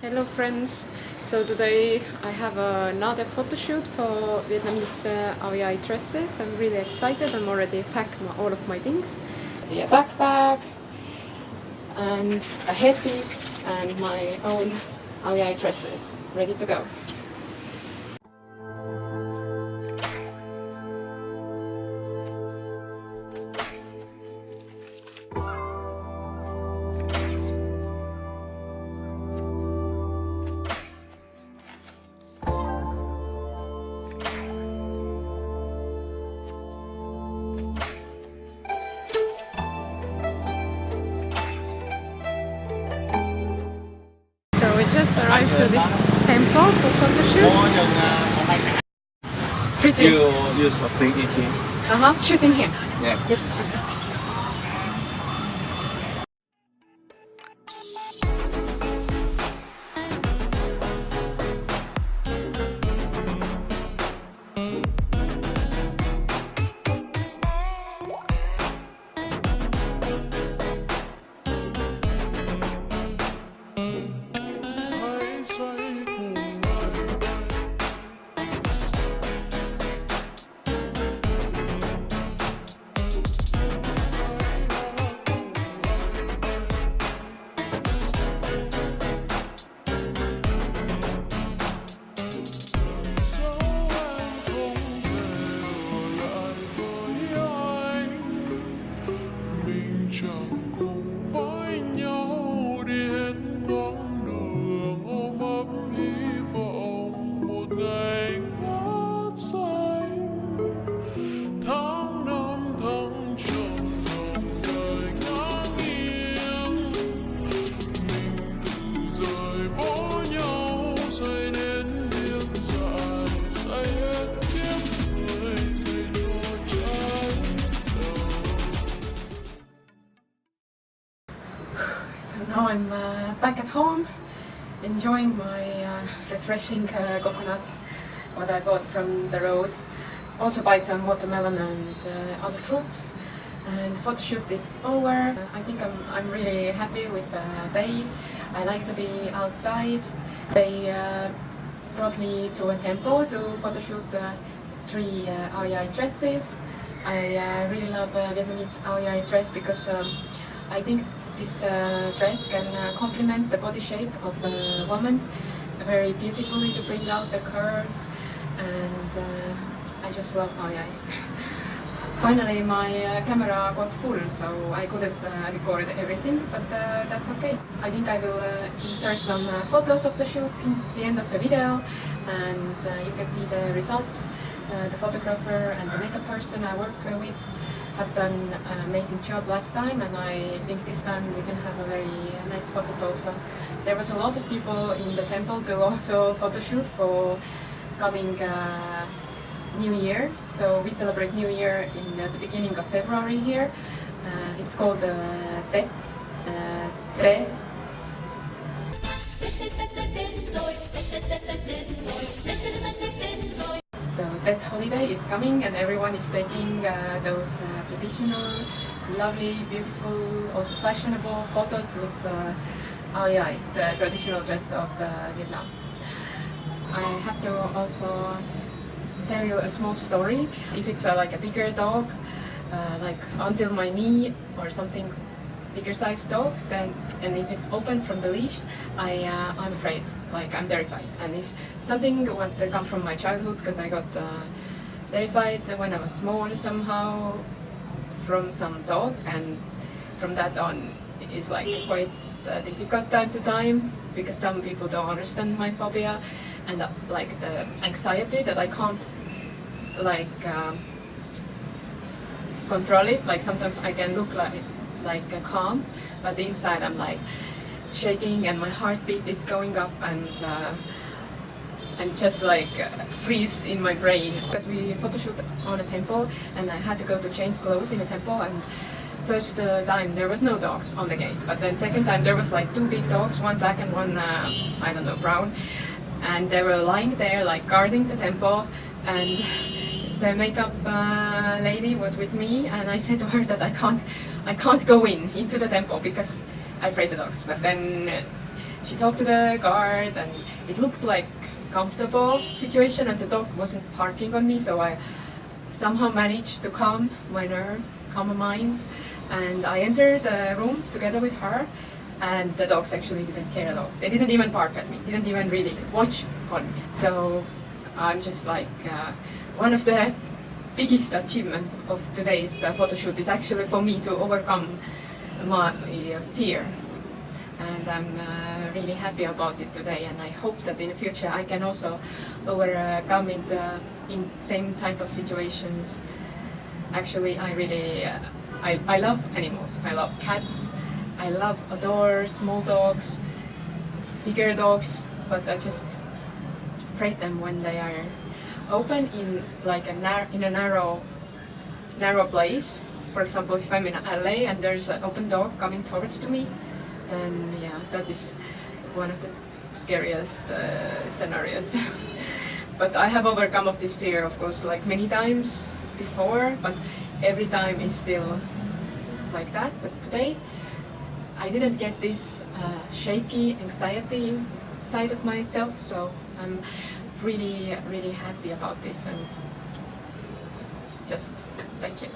Hello friends, so today I have another photo shoot for Vietnamese REI dresses. I'm really excited. I'm already packed all of my things. The backpack and a headpiece and my own REI dresses ready to go. So we just arrived to this temple for photo shoot. Pretty. You use a print it here. Shooting here. Yeah. Yes. Okay. Now I'm back at home, enjoying my refreshing coconut, what I bought from the road. Also buy some watermelon and other fruits. And the photo shoot is over. I think I'm really happy with the day. I like to be outside. They brought me to a temple to photo shoot 3 REI dresses. I really love Vietnamese REI dress because I think this dress can complement the body shape of a woman very beautifully to bring out the curves, and I just love REI. Finally my camera got full, so I couldn't record everything, but that's okay. I think I will insert some photos of the shoot in the end of the video, and you can see the results. The photographer and the makeup person I work with have done an amazing job last time, and I think this time we can have a very nice photos also. There was a lot of people in the temple to also photo shoot for coming New Year. So we celebrate New Year in the beginning of February here. It's called Tet. So that holiday is coming, and everyone is taking those traditional, lovely, beautiful, also fashionable photos with REI, the traditional dress of Vietnam. I have to also tell you a small story. If it's like a bigger dog, like until my knee or something, bigger size dog, then, and if it's open from the leash, I'm afraid, like I'm terrified. And it's something that come from my childhood, because I got terrified when I was small somehow from some dog, and from that on it's like quite difficult time to time, because some people don't understand my phobia and like the anxiety that I can't like control it. Like sometimes I can look like calm, but inside I'm like shaking and my heartbeat is going up, and I'm just like freezed in my brain. Because we photoshoot on a temple, and I had to go to change clothes in a temple, and first time there was no dogs on the gate, but then second time there was like 2 big dogs, one black and one I don't know, brown, and they were lying there like guarding the temple, and the makeup lady was with me, and I said to her that I can't go into the temple because I'm afraid of dogs. But then she talked to the guard, and it looked like comfortable situation, and the dog wasn't barking on me, so I somehow managed to calm my nerves, calm my mind, and I entered the room together with her, and the dogs actually didn't care at all. They didn't even bark at me, didn't even really watch on me. So I'm just like, one of the biggest achievement of today's photo shoot is actually for me to overcome my fear. And I'm really happy about it today, and I hope that in the future I can also overcome it in same type of situations. Actually, I really I love animals. I love cats. I adore small dogs, bigger dogs, but I just afraid them when they are open in like a narrow place. For example, if I'm in an alley and there's an open dog coming towards to me, then yeah, that is one of the scariest scenarios. But I have overcome of this fear, of course, like many times before, but every time is still like that. But today I didn't get this shaky anxiety side of myself, so I'm really happy about this, and just thank you.